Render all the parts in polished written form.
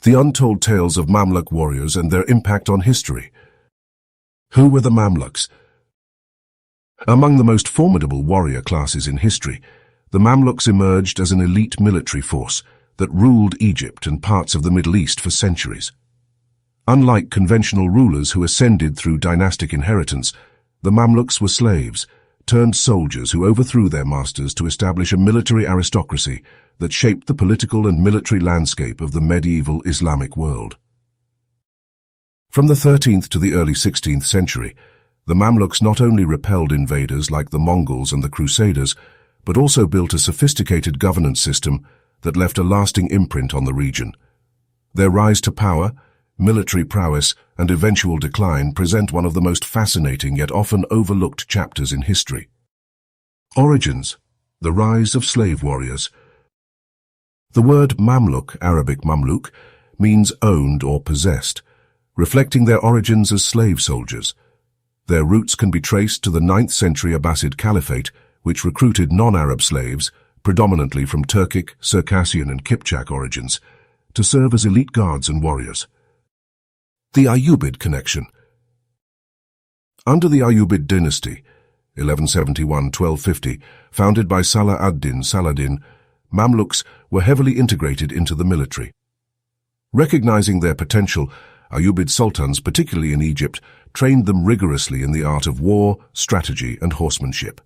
The untold tales of Mamluk warriors and their impact on history. Who were the Mamluks? Among the most formidable warrior classes in history, the Mamluks emerged as an elite military force that ruled Egypt and parts of the Middle East for centuries. Unlike conventional rulers who ascended through dynastic inheritance, the Mamluks were slaves, turned soldiers who overthrew their masters to establish a military aristocracy that shaped the political and military landscape of the medieval Islamic world. From the 13th to the early 16th century, the Mamluks not only repelled invaders like the Mongols and the Crusaders, but also built a sophisticated governance system that left a lasting imprint on the region. Their rise to power, military prowess, and eventual decline present one of the most fascinating yet often overlooked chapters in history. Origins: the rise of slave warriors. The word Mamluk, Arabic Mamluk, means owned or possessed, reflecting their origins as slave soldiers. Their roots can be traced to the 9th century Abbasid Caliphate, which recruited non-Arab slaves, predominantly from Turkic, Circassian and Kipchak origins, to serve as elite guards and warriors. The Ayyubid connection. Under the Ayyubid dynasty, 1171-1250, founded by Salah ad-Din Saladin, Mamluks were heavily integrated into the military. Recognizing their potential, Ayyubid sultans, particularly in Egypt, trained them rigorously in the art of war, strategy, and horsemanship.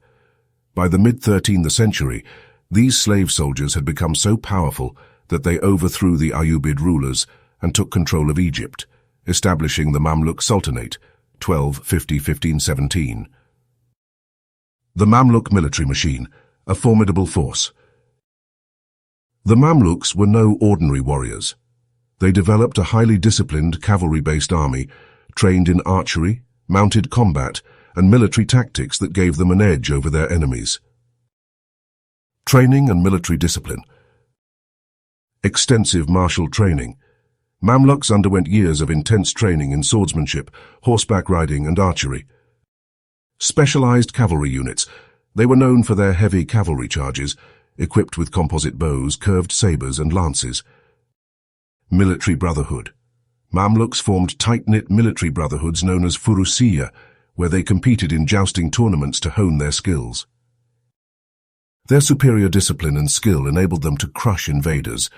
By the mid-13th century, these slave soldiers had become so powerful that they overthrew the Ayyubid rulers and took control of Egypt, establishing the Mamluk Sultanate, 1250–1517. The Mamluk military machine, a formidable force. The Mamluks were no ordinary warriors. They developed a highly disciplined cavalry-based army, trained in archery, mounted combat, and military tactics that gave them an edge over their enemies. Training and military discipline. Extensive martial training. Mamluks underwent years of intense training in swordsmanship, horseback riding, and archery. Specialized cavalry units. They were known for their heavy cavalry charges, equipped with composite bows, curved sabers, and lances. Military brotherhood. Mamluks formed tight-knit military brotherhoods known as Furusiya, where they competed in jousting tournaments to hone their skills. Their superior discipline and skill enabled them to crush invaders,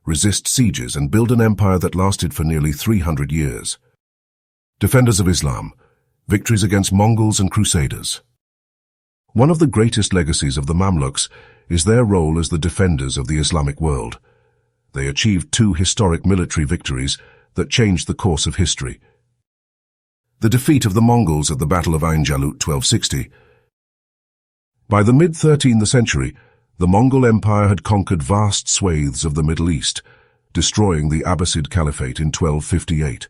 resist sieges, and build an empire that lasted for nearly 300 years. Defenders of Islam. Victories against Mongols and Crusaders. One of the greatest legacies of the Mamluks is their role as the defenders of the Islamic world. They achieved 2 historic military victories that changed the course of history. The defeat of the Mongols at the Battle of Ain Jalut 1260. By the mid-13th century, the Mongol Empire had conquered vast swathes of the Middle East, destroying the Abbasid Caliphate in 1258.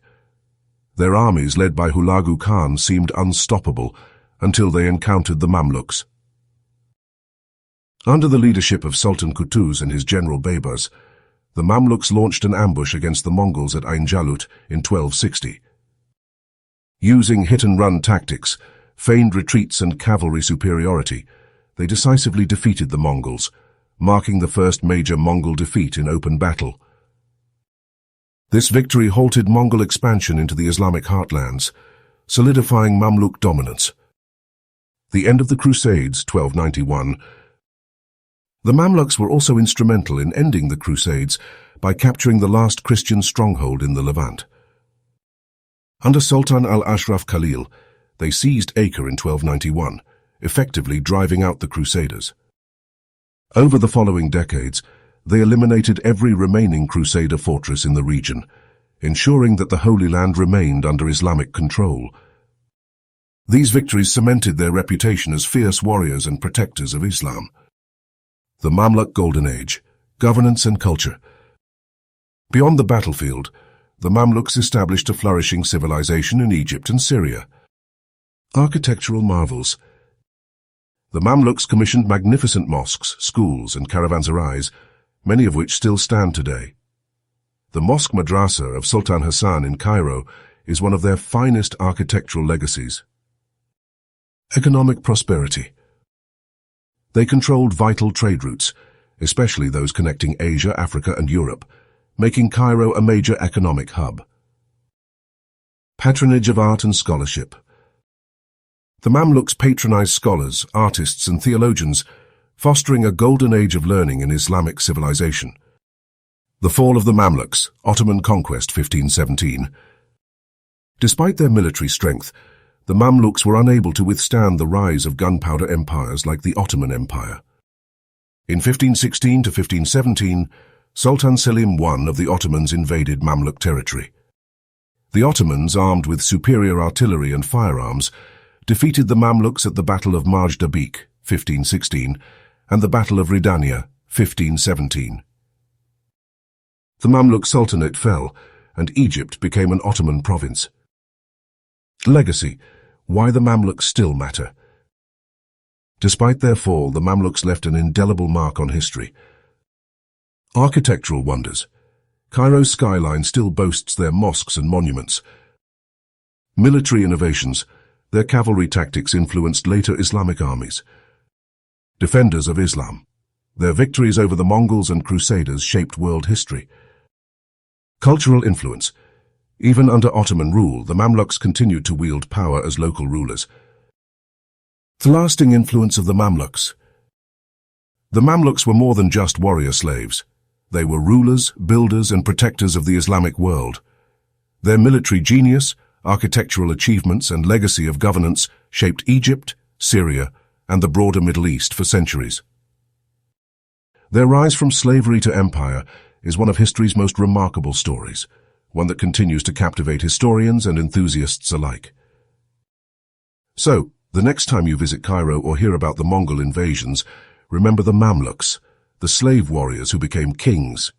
Their armies, led by Hulagu Khan, seemed unstoppable until they encountered the Mamluks. Under the leadership of Sultan Qutuz and his general Baybars, the Mamluks launched an ambush against the Mongols at Ain Jalut in 1260. Using hit-and-run tactics, feigned retreats and cavalry superiority, they decisively defeated the Mongols, marking the first major Mongol defeat in open battle. This victory halted Mongol expansion into the Islamic heartlands, solidifying Mamluk dominance. The end of the Crusades, 1291. The Mamluks were also instrumental in ending the Crusades by capturing the last Christian stronghold in the Levant. Under Sultan al-Ashraf Khalil, they seized Acre in 1291, effectively driving out the Crusaders. Over the following decades, they eliminated every remaining Crusader fortress in the region, ensuring that the Holy Land remained under Islamic control. These victories cemented their reputation as fierce warriors and protectors of Islam. The Mamluk Golden Age, governance and culture. Beyond the battlefield, the Mamluks established a flourishing civilization in Egypt and Syria. Architectural marvels. The Mamluks commissioned magnificent mosques, schools, and caravanserais, many of which still stand today. The Mosque Madrasa of Sultan Hassan in Cairo is one of their finest architectural legacies. Economic prosperity. They controlled vital trade routes, especially those connecting Asia, Africa, and Europe, making Cairo a major economic hub. Patronage of art and scholarship. The Mamluks patronized scholars, artists, and theologians, fostering a golden age of learning in Islamic civilization. The fall of the Mamluks, Ottoman conquest 1517. Despite their military strength, the Mamluks were unable to withstand the rise of gunpowder empires like the Ottoman Empire. In 1516 to 1517, Sultan Selim I of the Ottomans invaded Mamluk territory. The Ottomans, armed with superior artillery and firearms, defeated the Mamluks at the Battle of Majd-Dabik, 1516, and the Battle of Ridania, 1517. The Mamluk Sultanate fell, and Egypt became an Ottoman province. Legacy: why the Mamluks still matter. Despite their fall, the Mamluks left an indelible mark on history. Architectural wonders. Cairo's skyline still boasts their mosques and monuments. Military innovations. Their cavalry tactics influenced later Islamic armies. Defenders of Islam. Their victories over the Mongols and Crusaders shaped world history. Cultural influence. Even under Ottoman rule, the Mamluks continued to wield power as local rulers. The lasting influence of the Mamluks. The Mamluks were more than just warrior slaves. They were rulers, builders, and protectors of the Islamic world. Their military genius, architectural achievements, and legacy of governance shaped Egypt, Syria, and the broader Middle East for centuries. Their rise from slavery to empire is one of history's most remarkable stories, one that continues to captivate historians and enthusiasts alike. So, the next time you visit Cairo or hear about the Mongol invasions, remember the Mamluks, the slave warriors who became kings,